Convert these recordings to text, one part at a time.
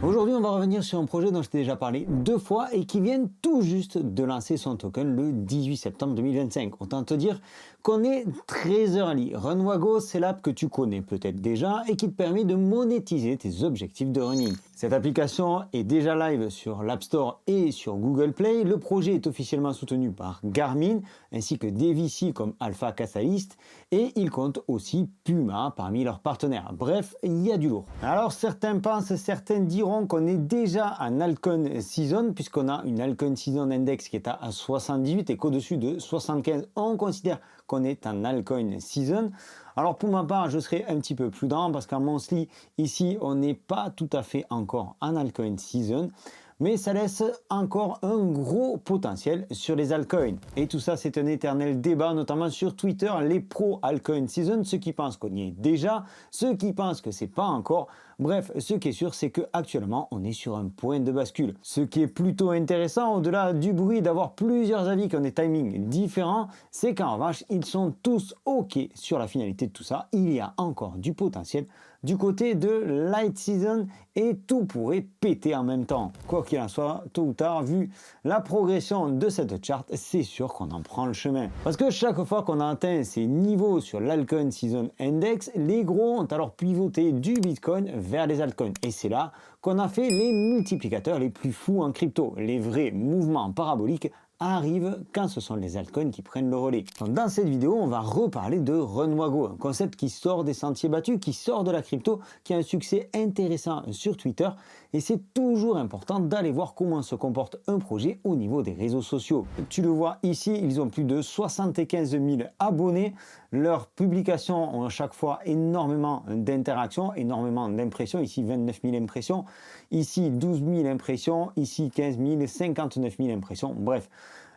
Aujourd'hui, on va revenir sur un projet dont je t'ai déjà parlé 2 fois et qui vient tout juste de lancer son token le 18 septembre 2025. Autant te dire qu'on est très early. Runwago, c'est l'app que tu connais peut-être déjà et qui te permet de monétiser tes objectifs de running. Cette application est déjà live sur l'App Store et sur Google Play. Le projet est officiellement soutenu par Garmin ainsi que des VC comme Alpha Catalyst et il compte aussi Puma parmi leurs partenaires. Bref, il y a du lourd. Alors certains pensent, certains diront qu'on est déjà en altcoin season puisqu'on a une altcoin season index qui est à 78 et qu'au-dessus de 75, on considère qu'on est en altcoin season. Alors pour ma part, je serai un petit peu prudent parce qu'en monthly, ici, on n'est pas tout à fait encore en altcoin season. Mais ça laisse encore un gros potentiel sur les altcoins. Et tout ça, c'est un éternel débat, notamment sur Twitter, les pros altcoin season, ceux qui pensent qu'on y est déjà, ceux qui pensent que c'est pas encore. Bref, ce qui est sûr, c'est qu'actuellement, on est sur un point de bascule. Ce qui est plutôt intéressant, au-delà du bruit d'avoir plusieurs avis qui ont des timings différents, c'est qu'en revanche, ils sont tous OK sur la finalité de tout ça. Il y a encore du potentiel du côté de light season et tout pourrait péter en même temps. Quoi qu'il en soit, tôt ou tard, vu la progression de cette charte, c'est sûr qu'on en prend le chemin. Parce que chaque fois qu'on a atteint ces niveaux sur l'altcoin season index, les gros ont alors pivoté du Bitcoin vers les altcoins. Et c'est là qu'on a fait les multiplicateurs les plus fous en crypto, les vrais mouvements paraboliques arrive quand ce sont les altcoins qui prennent le relais. Donc dans cette vidéo, on va reparler de Runwago, un concept qui sort des sentiers battus, qui sort de la crypto, qui a un succès intéressant sur Twitter. Et c'est toujours important d'aller voir comment se comporte un projet au niveau des réseaux sociaux. Tu le vois ici, ils ont plus de 75 000 abonnés. Leurs publications ont à chaque fois énormément d'interactions, énormément d'impressions. Ici, 29 000 impressions. Ici, 12 000 impressions. Ici, 15 000, 59 000 impressions. Bref.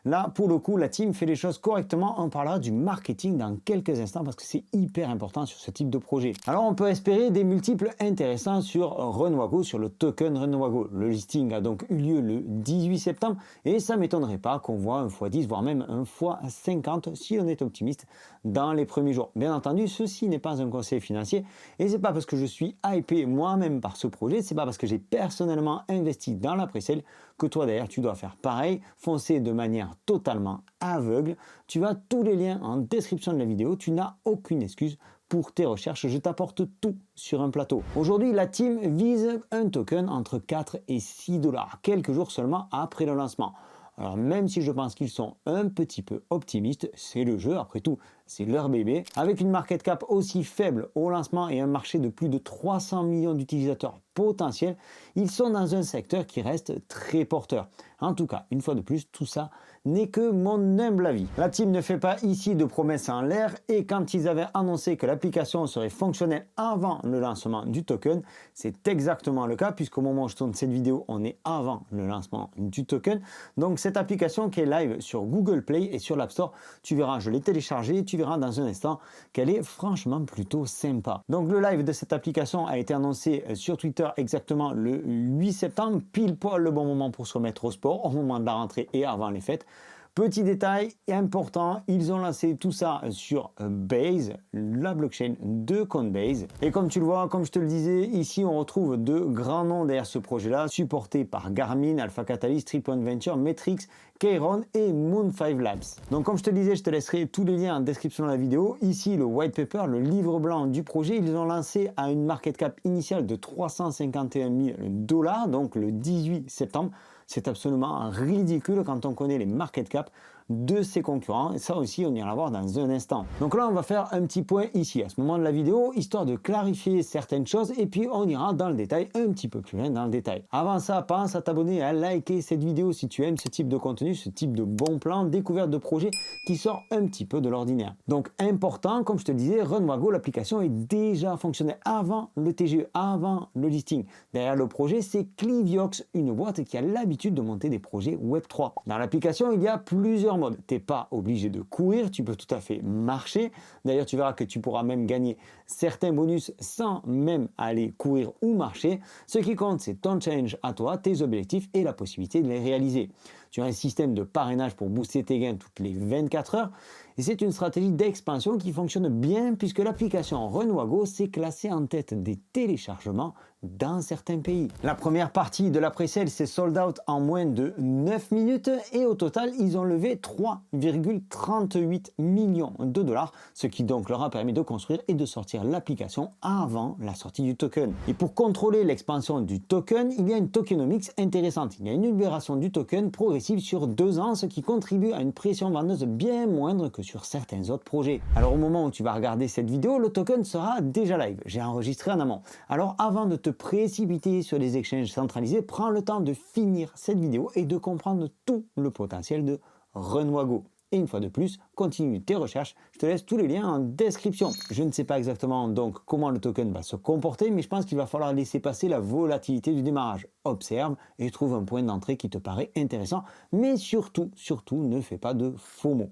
Là, pour le coup, la team fait les choses correctement. On parlera du marketing dans quelques instants parce que c'est hyper important sur ce type de projet. Alors, on peut espérer des multiples intéressants sur Runwago, sur le token Runwago. Le listing a donc eu lieu le 18 septembre et ça ne m'étonnerait pas qu'on voit un x10, voire même un x50 si on est optimiste dans les premiers jours. Bien entendu, ceci n'est pas un conseil financier et c'est pas parce que je suis hypé moi-même par ce projet, c'est pas parce que j'ai personnellement investi dans la pre-sale que toi d'ailleurs tu dois faire pareil, foncer de manière totalement aveugle. Tu as tous les liens en description de la vidéo, tu n'as aucune excuse pour tes recherches, je t'apporte tout sur un plateau. Aujourd'hui, la team vise un token entre 4 et 6 dollars, quelques jours seulement après le lancement. Alors même si je pense qu'ils sont un petit peu optimistes, c'est le jeu, après tout, c'est leur bébé. Avec une market cap aussi faible au lancement et un marché de plus de 300 millions d'utilisateurs potentiels, ils sont dans un secteur qui reste très porteur. En tout cas, une fois de plus, tout ça n'est que mon humble avis. La team ne fait pas ici de promesses en l'air et quand ils avaient annoncé que l'application serait fonctionnelle avant le lancement du token, c'est exactement le cas puisqu'au moment où je tourne cette vidéo, on est avant le lancement du token. Donc cette application qui est live sur Google Play et sur l'App Store, tu verras, je l'ai téléchargée, tu verras dans un instant qu'elle est franchement plutôt sympa. Donc le live de cette application a été annoncé sur Twitter exactement le 8 septembre, pile poil le bon moment pour se remettre au sport, au moment de la rentrée et avant les fêtes. Petit détail important, ils ont lancé tout ça sur Base, la blockchain de Coinbase. Et comme tu le vois, comme je te le disais, ici on retrouve de grands noms derrière ce projet-là, supportés par Garmin, Alpha Catalyst, Tripon Venture, Metrix, Keyron et Moon5 Labs. Donc comme je te le disais, je te laisserai tous les liens en description de la vidéo. Ici, le white paper, le livre blanc du projet, ils ont lancé à une market cap initiale de 351 000 dollars, donc le 18 septembre. C'est absolument ridicule quand on connaît les market cap de ses concurrents. Et ça aussi, on ira voir dans un instant. Donc là, on va faire un petit point ici, à ce moment de la vidéo, histoire de clarifier certaines choses. Et puis, on ira dans le détail, un petit peu plus loin dans le détail. Avant ça, pense à t'abonner, à liker cette vidéo si tu aimes ce type de contenu, ce type de bon plan, découverte de projet qui sort un petit peu de l'ordinaire. Donc, important, comme je te le disais, Runwago, l'application est déjà fonctionnelle avant le TGE, avant le listing. Derrière le projet, c'est Cliviox, une boîte qui a l'habitude de monter des projets Web3. Dans l'application, il y a plusieurs modes. Tu n'es pas obligé de courir, tu peux tout à fait marcher. D'ailleurs, tu verras que tu pourras même gagner certains bonus sans même aller courir ou marcher. Ce qui compte, c'est ton challenge à toi, tes objectifs et la possibilité de les réaliser. Tu as un système de parrainage pour booster tes gains toutes les 24 heures. Et c'est une stratégie d'expansion qui fonctionne bien puisque l'application Runwago s'est classée en tête des téléchargements dans certains pays. La première partie de la pré-sale s'est sold out en moins de 9 minutes et au total, ils ont levé 3,38 millions de dollars, ce qui donc leur a permis de construire et de sortir l'application avant la sortie du token. Et pour contrôler l'expansion du token, il y a une tokenomics intéressante. Il y a une libération du token progressive sur 2 ans, ce qui contribue à une pression vendeuse bien moindre que sur certains autres projets. Alors au moment où tu vas regarder cette vidéo, le token sera déjà live. J'ai enregistré en amont. Alors avant de te précipiter sur les exchanges centralisés, prends le temps de finir cette vidéo et de comprendre tout le potentiel de Runwago. Et une fois de plus, continue tes recherches. Je te laisse tous les liens en description. Je ne sais pas exactement donc comment le token va se comporter, mais je pense qu'il va falloir laisser passer la volatilité du démarrage. Observe et trouve un point d'entrée qui te paraît intéressant, mais surtout, ne fais pas de FOMO.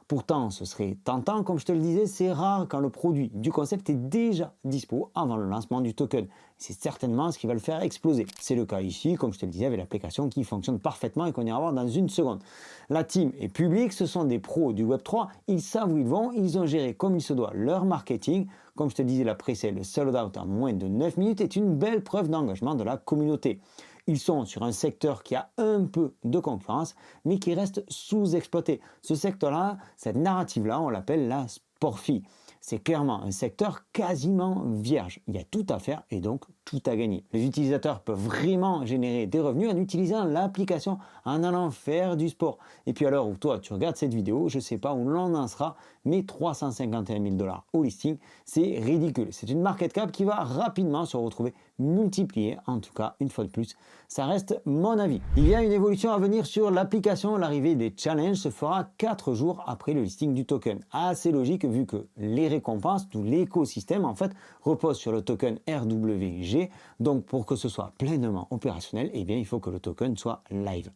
Pourtant, ce serait tentant, comme je te le disais, c'est rare quand le produit du concept est déjà dispo avant le lancement du token. C'est certainement ce qui va le faire exploser. C'est le cas ici, comme je te le disais, avec l'application qui fonctionne parfaitement et qu'on ira voir dans une seconde. La team est publique, ce sont des pros du Web3, ils savent où ils vont, ils ont géré comme il se doit leur marketing. Comme je te disais, la pré-sale, le sold out en moins de 9 minutes est une belle preuve d'engagement de la communauté. Ils sont sur un secteur qui a un peu de concurrence, mais qui reste sous-exploité. Ce secteur-là, cette narrative-là, on l'appelle la sporfie. C'est clairement un secteur quasiment vierge. Il y a tout à faire et donc tout à gagner. Les utilisateurs peuvent vraiment générer des revenus en utilisant l'application, en allant faire du sport. Et puis à l'heure où toi, tu regardes cette vidéo, je ne sais pas où l'on en sera, mais 351 000 $ au listing, c'est ridicule. C'est une market cap qui va rapidement se retrouver multipliée. En tout cas, une fois de plus, ça reste mon avis. Il y a une évolution à venir sur l'application. L'arrivée des challenges se fera 4 jours après le listing du token. Assez logique vu que les récompenses, tout l'écosystème en fait, repose sur le token RWG. Donc pour que ce soit pleinement opérationnel, eh bien, il faut que le token soit live.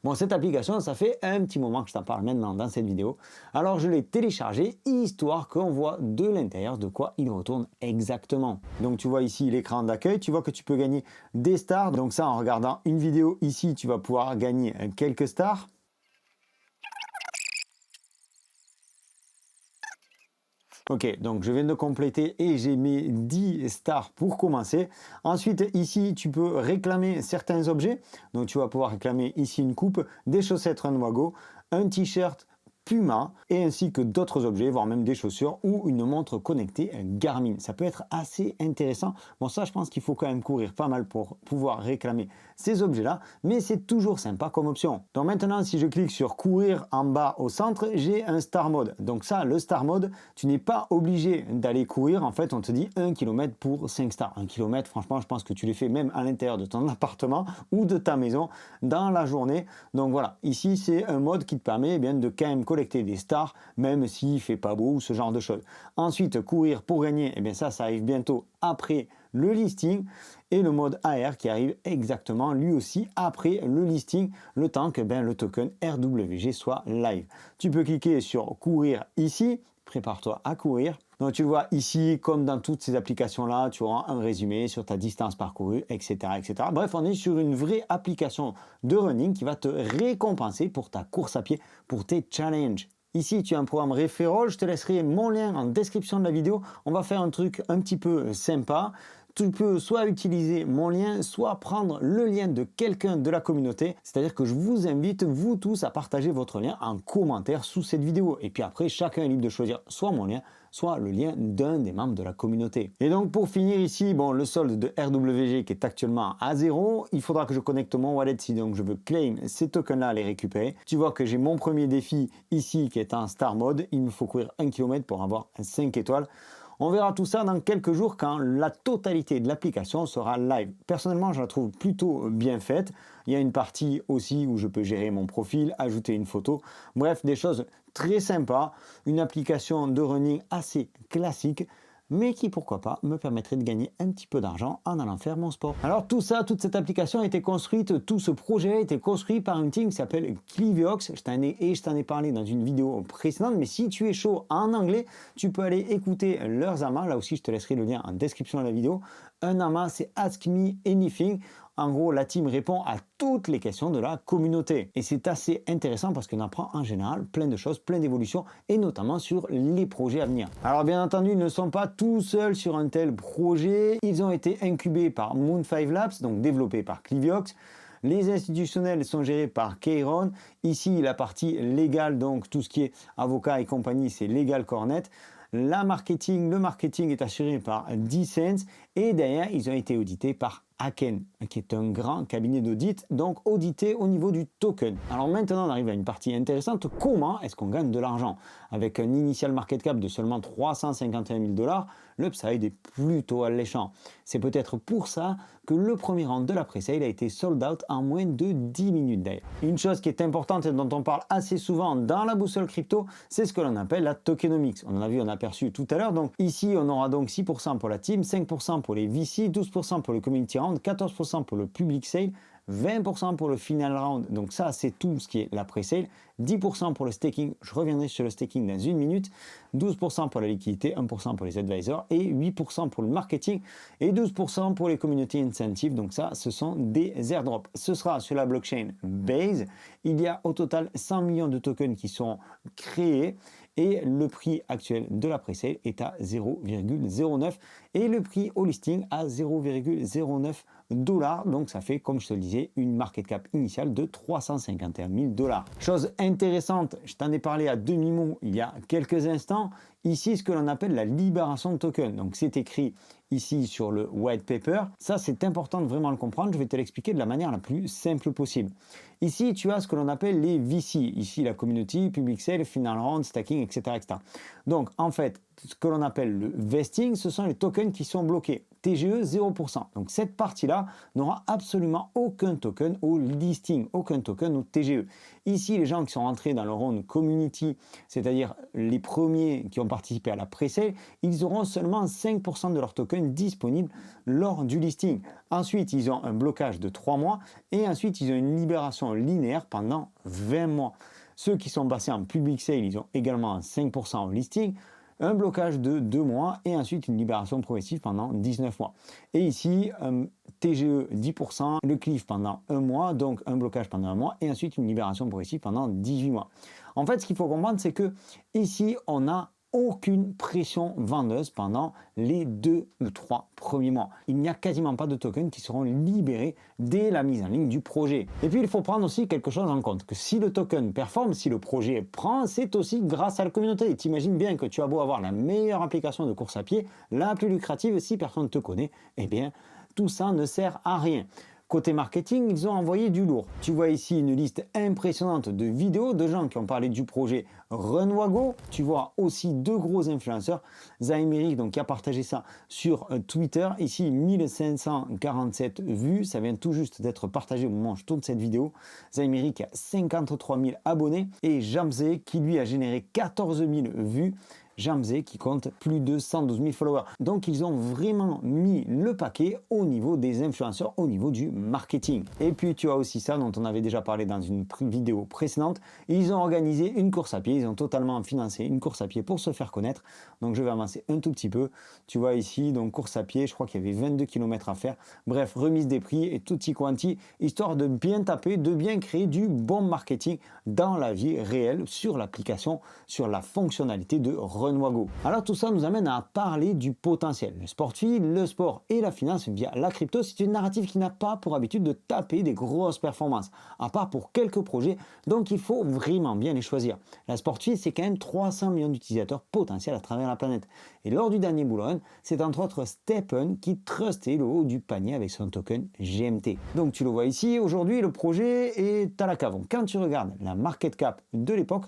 Bon, cette application, ça fait un petit moment que je t'en parle maintenant dans cette vidéo. Alors je l'ai téléchargée histoire qu'on voit de l'intérieur de quoi il retourne exactement. Donc tu vois ici l'écran d'accueil, tu vois que tu peux gagner des stars. Donc ça, en regardant une vidéo ici, tu vas pouvoir gagner quelques stars. Ok, donc je viens de compléter et j'ai mes 10 stars pour commencer. Ensuite, ici, tu peux réclamer certains objets. Donc, tu vas pouvoir réclamer ici une coupe, des chaussettes Runwago, un t-shirt Puma et ainsi que d'autres objets, voire même des chaussures ou une montre connectée Garmin. Ça peut être assez intéressant. Bon, ça, je pense qu'il faut quand même courir pas mal pour pouvoir réclamer ces objets-là, mais c'est toujours sympa comme option. Donc maintenant, si je clique sur courir en bas au centre, j'ai un Star Mode. Donc ça, le Star Mode, tu n'es pas obligé d'aller courir. En fait, on te dit 1 km pour 5 stars. 1 km, franchement, je pense que tu les fais même à l'intérieur de ton appartement ou de ta maison dans la journée. Donc voilà, ici, c'est un mode qui te permet bien de quand même collecter des stars, même s'il fait pas beau ou ce genre de choses. Ensuite, courir pour gagner, eh bien ça arrive bientôt après le listing et le mode AR qui arrive exactement lui aussi après le listing, le temps que le token RWG soit live. Tu peux cliquer sur courir ici, prépare-toi à courir. Donc tu vois ici, comme dans toutes ces applications-là, tu auras un résumé sur ta distance parcourue, etc., etc. Bref, on est sur une vraie application de running qui va te récompenser pour ta course à pied, pour tes challenges. Ici, tu as un programme referral, je te laisserai mon lien en description de la vidéo. On va faire un truc un petit peu sympa. Tu peux soit utiliser mon lien, soit prendre le lien de quelqu'un de la communauté. C'est-à-dire que je vous invite, vous tous, à partager votre lien en commentaire sous cette vidéo. Et puis après, chacun est libre de choisir soit mon lien, soit le lien d'un des membres de la communauté. Et donc pour finir ici, bon, le solde de RWG qui est actuellement à 0, il faudra que je connecte mon wallet si donc je veux claim ces tokens-là, les récupérer. Tu vois que j'ai mon premier défi ici qui est en Star Mode. Il me faut courir 1 km pour avoir 5 étoiles. On verra tout ça dans quelques jours quand la totalité de l'application sera live. Personnellement, je la trouve plutôt bien faite. Il y a une partie aussi où je peux gérer mon profil, ajouter une photo. Bref, des choses très sympas. Une application de running assez classique, mais qui, pourquoi pas, me permettrait de gagner un petit peu d'argent en allant faire mon sport. Alors tout ça, toute cette application a été construite, tout ce projet a été construit par une team qui s'appelle Cliviox. Je t'en ai parlé dans une vidéo précédente, mais si tu es chaud en anglais, tu peux aller écouter leurs amas. Là aussi, je te laisserai le lien en description de la vidéo. Un ama, c'est Ask Me Anything. En gros, la team répond à toutes les questions de la communauté. Et c'est assez intéressant parce qu'on apprend en général plein de choses, plein d'évolutions, et notamment sur les projets à venir. Alors bien entendu, ils ne sont pas tout seuls sur un tel projet. Ils ont été incubés par Moon5 Labs, donc développés par Cliviox. Les institutionnels sont gérés par Keyron. Ici, la partie légale, donc tout ce qui est avocat et compagnie, c'est Legal Cornet. Le marketing est assuré par Dsense. Et derrière, ils ont été audités par Aken, qui est un grand cabinet d'audit, donc audité au niveau du token. Alors maintenant, on arrive à une partie intéressante. Comment est-ce qu'on gagne de l'argent? Avec un initial market cap de seulement 351 000 $, l'upside est plutôt alléchant. C'est peut-être pour ça que le premier round de la pre-sale a été sold out en moins de 10 minutes d'ailleurs. Une chose qui est importante et dont on parle assez souvent dans la boussole crypto, c'est ce que l'on appelle la tokenomics. On en a vu, on a aperçu tout à l'heure. Donc ici, on aura donc 6% pour la team, 5% pour les VC, 12% pour le community round, 14% pour le public sale, 20% pour le final round, donc ça c'est tout ce qui est la pre-sale, 10% pour le staking, je reviendrai sur le staking dans une minute, 12% pour la liquidité, 1% pour les advisors et 8% pour le marketing et 12% pour les community incentives, donc ça ce sont des airdrops. Ce sera sur la blockchain Base, il y a au total 100 millions de tokens qui sont créés et le prix actuel de la pre-sale est à 0,09 et le prix au listing à 0,09 $, donc ça fait, comme je te le disais, une market cap initiale de 351 000 $. Chose intéressante, je t'en ai parlé à demi-mot il y a quelques instants, ici ce que l'on appelle la libération de token. Donc c'est écrit ici sur le white paper. Ça c'est important de vraiment le comprendre, je vais te l'expliquer de la manière la plus simple possible. Ici tu as ce que l'on appelle les VC, ici la community, public sale, final round, stacking, etc. Donc en fait, ce que l'on appelle le vesting, ce sont les tokens qui sont bloqués. TGE 0%. Donc cette partie-là n'aura absolument aucun token au listing, aucun token au TGE. Ici, les gens qui sont rentrés dans le round community, c'est-à-dire les premiers qui ont participé à la pre-sale, ils auront seulement 5% de leurs tokens disponibles lors du listing. Ensuite, ils ont un blocage de 3 mois et ensuite, ils ont une libération linéaire pendant 20 mois. Ceux qui sont passés en public sale, ils ont également 5% au listing, un blocage de 2 mois et ensuite une libération progressive pendant 19 mois. Et ici, TGE 10%, le cliff pendant 1 mois, donc un blocage pendant 1 mois et ensuite une libération progressive pendant 18 mois. En fait, ce qu'il faut comprendre, c'est que ici, on n'a aucune pression vendeuse pendant les 2 ou 3 premiers mois. Il n'y a quasiment pas de tokens qui seront libérés dès la mise en ligne du projet. Et puis il faut prendre aussi quelque chose en compte, que si le token performe, si le projet prend, c'est aussi grâce à la communauté. Et t'imagines bien que tu as beau avoir la meilleure application de course à pied, la plus lucrative, si personne ne te connaît, eh bien tout ça ne sert à rien. Côté marketing, ils ont envoyé du lourd. Tu vois ici une liste impressionnante de vidéos de gens qui ont parlé du projet Runwago. Tu vois aussi 2 gros influenceurs. Zaimeric, donc qui a partagé ça sur Twitter. Ici, 1547 vues. Ça vient tout juste d'être partagé au moment où je tourne cette vidéo. Zaimeric a 53 000 abonnés. Et Jamzé qui lui a généré 14 000 vues. Jamzé qui compte plus de 112 000 followers. Donc ils ont vraiment mis le paquet au niveau des influenceurs, au niveau du marketing. Et puis tu as aussi ça dont on avait déjà parlé dans une vidéo précédente. Ils ont organisé une course à pied, ils ont totalement financé une course à pied pour se faire connaître. Donc je vais avancer un tout petit peu. Tu vois ici, donc course à pied, je crois qu'il y avait 22 km à faire. Bref, remise des prix et tutti quanti, histoire de bien taper, de bien créer du bon marketing dans la vie réelle, sur l'application, sur la fonctionnalité de Runwago. Alors tout ça nous amène à parler du potentiel. Le sportif, le sport et la finance via la crypto, c'est une narrative qui n'a pas pour habitude de taper des grosses performances, à part pour quelques projets, donc il faut vraiment bien les choisir. La sportive, c'est quand même 300 millions d'utilisateurs potentiels à travers la planète. Et lors du dernier bull run, c'est entre autres STEPN qui trustait le haut du panier avec son token GMT. Donc tu le vois ici, aujourd'hui le projet est à la cave. Quand tu regardes la market cap de l'époque,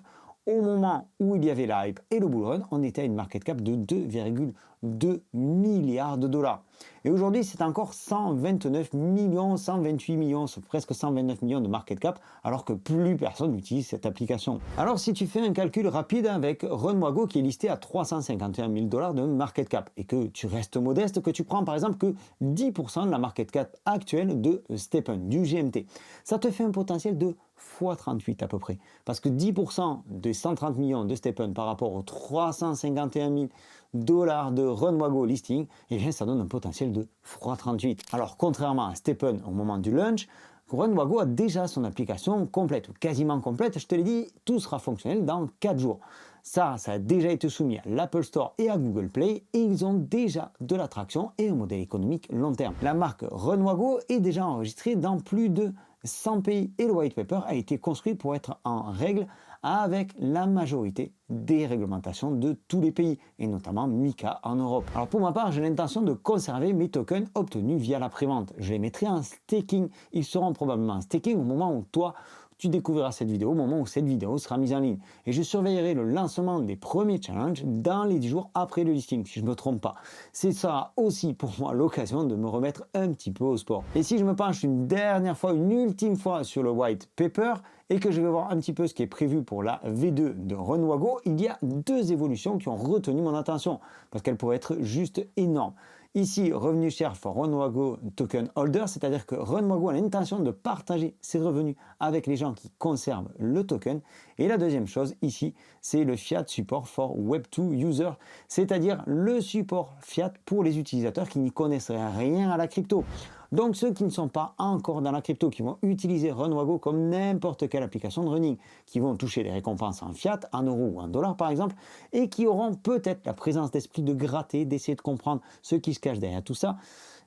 au moment où il y avait la hype et le bull run, on était à une market cap de 2,2 milliards de dollars. Et aujourd'hui, c'est encore 129 millions, 128 millions, presque 129 millions de market cap, alors que plus personne n'utilise cette application. Alors si tu fais un calcul rapide avec Runwago qui est listé à 351 000 $ de market cap, et que tu restes modeste, que tu prends par exemple que 10% de la market cap actuelle de STEPN, du GMT, ça te fait un potentiel de x38 à peu près. Parce que 10% des 130 millions de STEPN par rapport aux 351 000 dollars de Runwago listing, et bien ça donne un potentiel de x38. Alors contrairement à Stephen au moment du launch, Runwago a déjà son application complète, ou quasiment complète. Je te l'ai dit, tout sera fonctionnel dans 4 jours. Ça a déjà été soumis à l'Apple Store et à Google Play et ils ont déjà de la traction et un modèle économique long terme. La marque Runwago est déjà enregistrée dans plus de 100 pays et le white paper a été construit pour être en règle avec la majorité des réglementations de tous les pays et notamment MiCA en Europe. Alors pour ma part, j'ai l'intention de conserver mes tokens obtenus via la prévente. Je les mettrai en staking. Ils seront probablement en staking au moment où toi tu découvriras cette vidéo, au moment où cette vidéo sera mise en ligne. Et je surveillerai le lancement des premiers challenges dans les 10 jours après le listing, si je ne me trompe pas. C'est ça aussi pour moi l'occasion de me remettre un petit peu au sport. Et si je me penche une dernière fois, une ultime fois sur le white paper, et que je vais voir un petit peu ce qui est prévu pour la V2 de Runwago, il y a 2 évolutions qui ont retenu mon attention, parce qu'elles pourraient être juste énormes. Ici, revenu share for Runwago token holder, c'est-à-dire que Runwago a l'intention de partager ses revenus avec les gens qui conservent le token. Et la deuxième chose ici, c'est le fiat support for Web2 user, c'est-à-dire le support fiat pour les utilisateurs qui n'y connaisseraient rien à la crypto. Donc ceux qui ne sont pas encore dans la crypto, qui vont utiliser Runwago comme n'importe quelle application de running, qui vont toucher des récompenses en fiat, en euros ou en dollars par exemple, et qui auront peut-être la présence d'esprit de gratter, d'essayer de comprendre ce qui se cache derrière tout ça,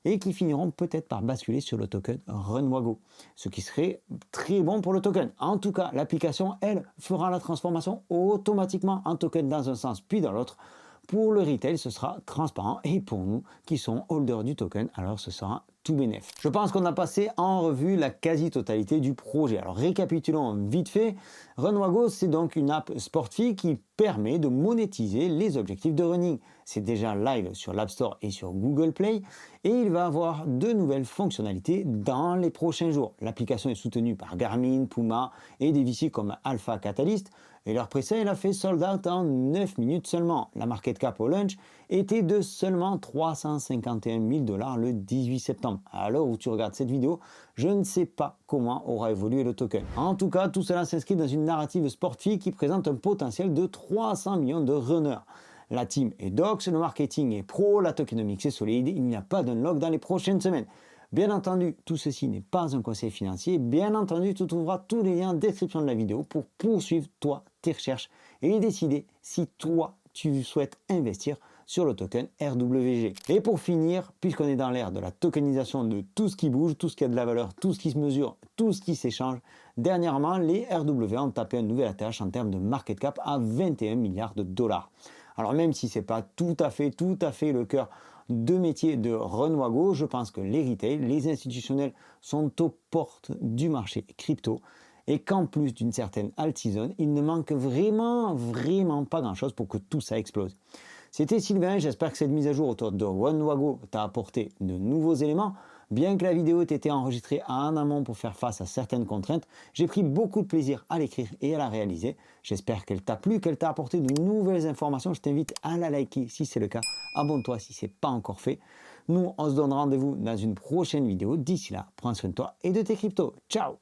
et qui finiront peut-être par basculer sur le token Runwago, ce qui serait très bon pour le token. En tout cas, l'application, elle, fera la transformation automatiquement en token dans un sens puis dans l'autre. Pour le retail, ce sera transparent et pour nous qui sont holders du token, alors ce sera tout bénef. Je pense qu'on a passé en revue la quasi-totalité du projet. Alors récapitulons vite fait. Runwago, c'est donc une app sportive qui permet de monétiser les objectifs de running. C'est déjà live sur l'App Store et sur Google Play et il va avoir de nouvelles fonctionnalités dans les prochains jours. L'application est soutenue par Garmin, Puma et des VC comme Alpha Catalyst. Et leur pre-sale a fait sold out en 9 minutes seulement. La market cap au launch était de seulement 351 000 $ le 18 septembre. À l'heure où tu regardes cette vidéo, je ne sais pas comment aura évolué le token. En tout cas, tout cela s'inscrit dans une narrative sportive qui présente un potentiel de 300 millions de runners. La team est dox, le marketing est pro, la tokenomics est solide, il n'y a pas d'unlock dans les prochaines semaines. Bien entendu, tout ceci n'est pas un conseil financier. Bien entendu, tu trouveras tous les liens en description de la vidéo pour poursuivre toi tes recherches et décider si toi tu souhaites investir sur le token RWG. Et pour finir, puisqu'on est dans l'ère de la tokenisation de tout ce qui bouge, tout ce qui a de la valeur, tout ce qui se mesure, tout ce qui s'échange, dernièrement, les RW ont tapé un nouvel ATH en termes de market cap à 21 milliards de dollars. Alors même si ce n'est pas tout à fait le cœur de métier de Runwago, je pense que les retail, les institutionnels sont aux portes du marché crypto et qu'en plus d'une certaine alt season, il ne manque vraiment pas grand chose pour que tout ça explose. C'était Sylvain, j'espère que cette mise à jour autour de Runwago t'a apporté de nouveaux éléments. Bien que la vidéo ait été enregistrée en amont pour faire face à certaines contraintes, j'ai pris beaucoup de plaisir à l'écrire et à la réaliser. J'espère qu'elle t'a plu, qu'elle t'a apporté de nouvelles informations. Je t'invite à la liker si c'est le cas. Abonne-toi si ce n'est pas encore fait. Nous, on se donne rendez-vous dans une prochaine vidéo. D'ici là, prends soin de toi et de tes cryptos. Ciao!